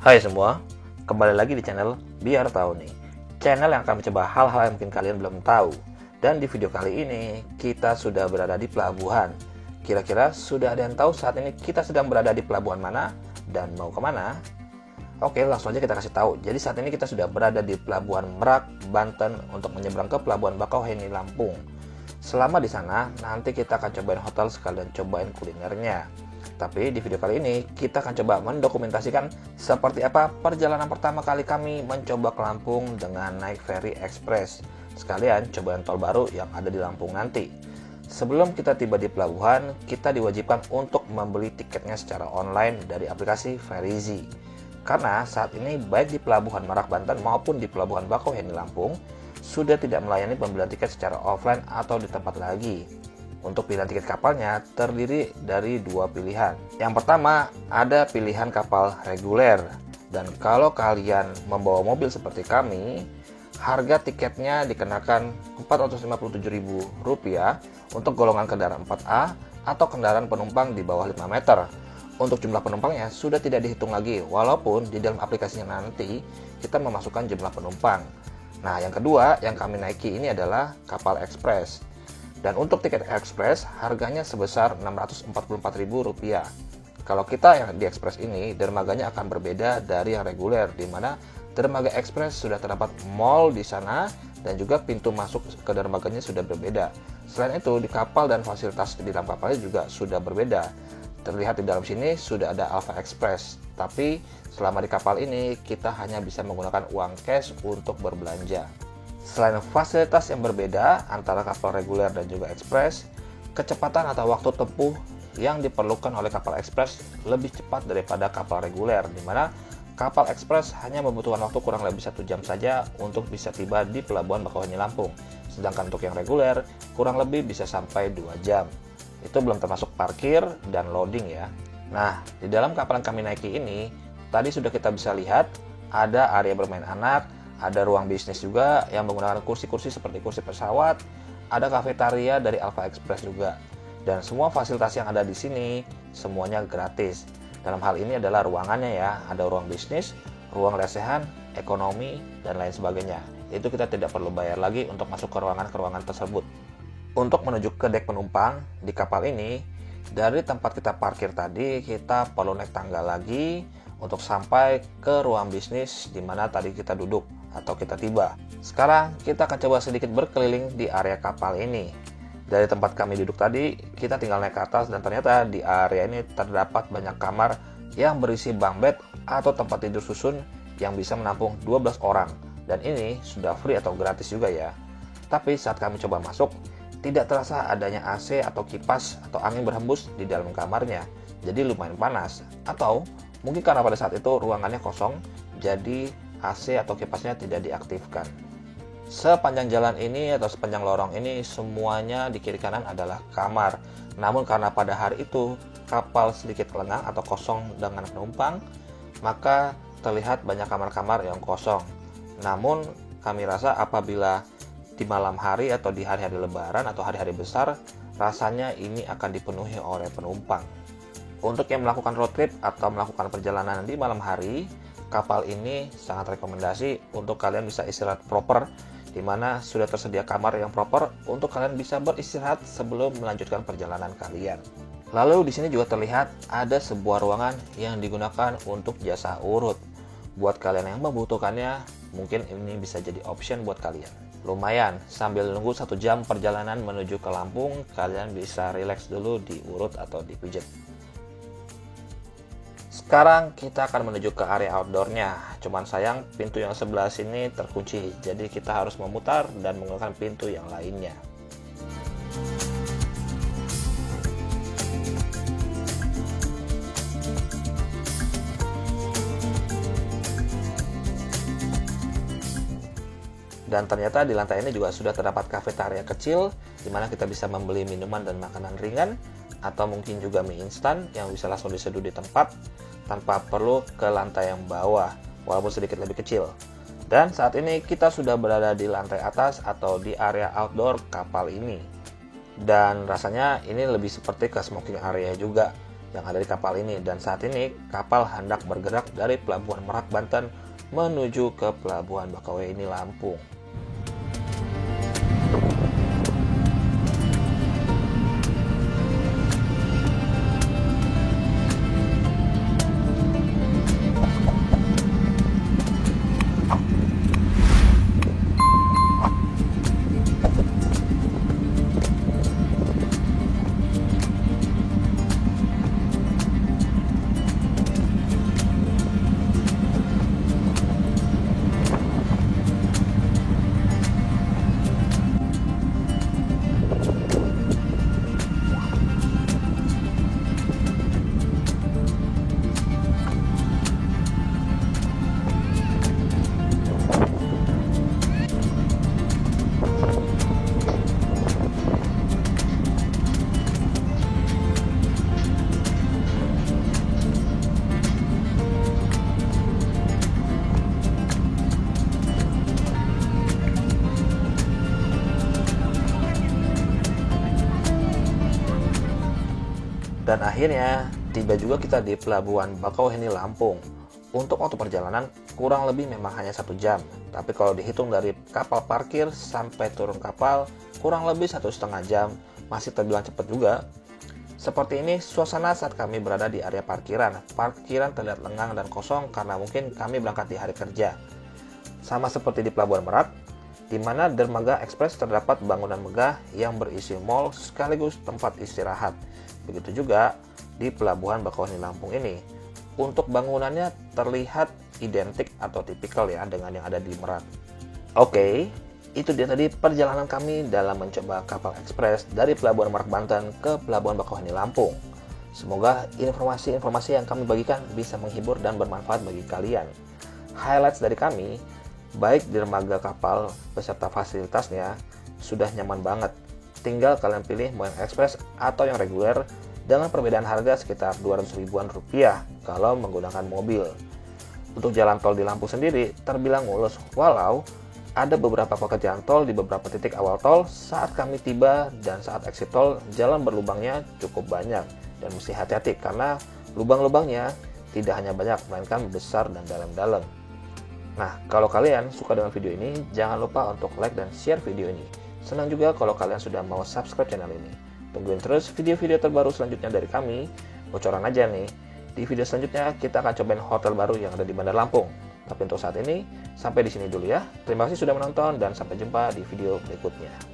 Hai semua, kembali lagi di channel Biar Tahu nih. Channel yang akan mencoba hal-hal yang mungkin kalian belum tahu. Dan di video kali ini kita sudah berada di pelabuhan. Kira-kira sudah ada yang tahu saat ini kita sedang berada di pelabuhan mana dan mau kemana? Oke, langsung aja kita kasih tahu. Jadi saat ini kita sudah berada di Pelabuhan Merak, Banten untuk menyeberang ke Pelabuhan Bakauheni, Lampung. Selama di sana, nanti kita akan cobain hotel sekalian cobain kulinernya. Tapi di video kali ini kita akan coba mendokumentasikan seperti apa perjalanan pertama kali kami mencoba ke Lampung dengan naik ferry express. Sekalian cobain tol baru yang ada di Lampung nanti. Sebelum kita tiba di pelabuhan, kita diwajibkan untuk membeli tiketnya secara online dari aplikasi Ferizi. Karena saat ini baik di Pelabuhan Merak Banten maupun di Pelabuhan Bakauheni Lampung sudah tidak melayani pembelian tiket secara offline atau di tempat lagi. Untuk pilihan tiket kapalnya terdiri dari dua pilihan. Yang pertama ada pilihan kapal reguler. Dan kalau kalian membawa mobil seperti kami, harga tiketnya dikenakan Rp457.000 untuk golongan kendaraan 4A atau kendaraan penumpang di bawah 5 meter. Untuk jumlah penumpangnya sudah tidak dihitung lagi, walaupun di dalam aplikasinya nanti kita memasukkan jumlah penumpang. Nah, yang kedua yang kami naiki ini adalah kapal ekspres. Dan untuk tiket ekspres harganya sebesar Rp644.000. Kalau kita yang di ekspres ini, dermaganya akan berbeda dari yang reguler, di mana dermaga ekspres sudah terdapat mall di sana dan juga pintu masuk ke dermaganya sudah berbeda. Selain itu, di kapal dan fasilitas di dalam kapalnya juga sudah berbeda. Terlihat di dalam sini sudah ada Alpha Express, tapi selama di kapal ini kita hanya bisa menggunakan uang cash untuk berbelanja. Selain fasilitas yang berbeda antara kapal reguler dan juga ekspres, kecepatan atau waktu tempuh yang diperlukan oleh kapal ekspres lebih cepat daripada kapal reguler, di mana kapal ekspres hanya membutuhkan waktu kurang lebih 1 jam saja untuk bisa tiba di Pelabuhan Bakauheni Lampung. Sedangkan untuk yang reguler kurang lebih bisa sampai 2 jam. Itu belum termasuk parkir dan loading ya. Nah, di dalam kapal yang kami naiki ini, tadi sudah kita bisa lihat ada area bermain anak, ada ruang bisnis juga yang menggunakan kursi-kursi seperti kursi pesawat, ada kafetaria dari Alpha Express juga. Dan semua fasilitas yang ada di sini semuanya gratis. Dalam hal ini adalah ruangannya ya, ada ruang bisnis, ruang lesehan, ekonomi, dan lain sebagainya. Itu kita tidak perlu bayar lagi untuk masuk ke ruangan tersebut. Untuk menuju ke dek penumpang di kapal ini, dari tempat kita parkir tadi, kita perlu naik tangga lagi untuk sampai ke ruang bisnis di mana tadi kita duduk atau kita tiba. Sekarang kita akan coba sedikit berkeliling di area kapal ini. Dari tempat kami duduk tadi, kita tinggal naik ke atas dan ternyata di area ini terdapat banyak kamar yang berisi bunk bed atau tempat tidur susun yang bisa menampung 12 orang. Dan ini sudah free atau gratis juga ya. Tapi saat kami coba masuk, tidak terasa adanya AC atau kipas atau angin berhembus di dalam kamarnya. Jadi lumayan panas. Atau mungkin karena pada saat itu ruangannya kosong, jadi AC atau kipasnya tidak diaktifkan. Sepanjang jalan ini atau sepanjang lorong ini semuanya di kiri kanan adalah kamar. Namun karena pada hari itu kapal sedikit lengang atau kosong dengan penumpang, maka terlihat banyak kamar-kamar yang kosong. Namun kami rasa apabila di malam hari atau di hari-hari lebaran atau hari-hari besar, rasanya ini akan dipenuhi oleh penumpang. Untuk yang melakukan road trip atau melakukan perjalanan di malam hari, kapal ini sangat rekomendasi untuk kalian bisa istirahat proper, di mana sudah tersedia kamar yang proper untuk kalian bisa beristirahat sebelum melanjutkan perjalanan kalian. Lalu di sini juga terlihat ada sebuah ruangan yang digunakan untuk jasa urut. Buat kalian yang membutuhkannya, mungkin ini bisa jadi option buat kalian. Lumayan, sambil nunggu 1 jam perjalanan menuju ke Lampung, kalian bisa relax dulu di urut atau di pijet. Sekarang kita akan menuju ke area outdoornya. Cuman sayang pintu yang sebelah sini terkunci, jadi kita harus memutar dan menggunakan pintu yang lainnya. Dan ternyata di lantai ini juga sudah terdapat kafetaria kecil, di mana kita bisa membeli minuman dan makanan ringan, atau mungkin juga mie instan yang bisa langsung diseduh di tempat, tanpa perlu ke lantai yang bawah, walaupun sedikit lebih kecil. Dan saat ini kita sudah berada di lantai atas atau di area outdoor kapal ini. Dan rasanya ini lebih seperti ke smoking area juga. yang ada di kapal ini, dan saat ini kapal hendak bergerak dari Pelabuhan Merak, Banten menuju ke Pelabuhan Bakauheni, Lampung. Dan akhirnya tiba juga kita di Pelabuhan Bakauheni, Lampung. Untuk waktu perjalanan kurang lebih memang hanya 1 jam, tapi kalau dihitung dari kapal parkir sampai turun kapal kurang lebih 1,5 jam, masih terbilang cepat juga. Seperti ini suasana saat kami berada di area parkiran. Parkiran terlihat lengang dan kosong karena mungkin kami berangkat di hari kerja. Sama seperti di Pelabuhan Merak, di mana dermaga ekspres terdapat bangunan megah yang berisi mal sekaligus tempat istirahat. Begitu juga di Pelabuhan Bakauheni, Lampung ini. Untuk bangunannya terlihat identik atau tipikal ya dengan yang ada di Merak. Oke, itu dia tadi perjalanan kami dalam mencoba kapal ekspres dari Pelabuhan Merak, Banten ke Pelabuhan Bakauheni, Lampung. Semoga informasi-informasi yang kami bagikan bisa menghibur dan bermanfaat bagi kalian. Highlights dari kami, baik dermaga kapal beserta fasilitasnya sudah nyaman banget. Tinggal kalian pilih mau yang ekspres atau yang reguler dengan perbedaan harga sekitar 200 ribuan rupiah kalau menggunakan mobil. Untuk jalan tol di Lampung sendiri terbilang mulus, walau ada beberapa pekerjaan tol di beberapa titik awal tol saat kami tiba, dan saat exit tol jalan berlubangnya cukup banyak dan mesti hati-hati karena lubang-lubangnya tidak hanya banyak melainkan besar dan dalam-dalam. Nah, kalau kalian suka dengan video ini, jangan lupa untuk like dan share video ini. Senang juga kalau kalian sudah mau subscribe channel ini. Tungguin terus video-video terbaru selanjutnya dari kami. Bocoran aja nih, di video selanjutnya kita akan cobain hotel baru yang ada di Bandar Lampung. Tapi untuk saat ini, sampai di sini dulu ya. Terima kasih sudah menonton dan sampai jumpa di video berikutnya.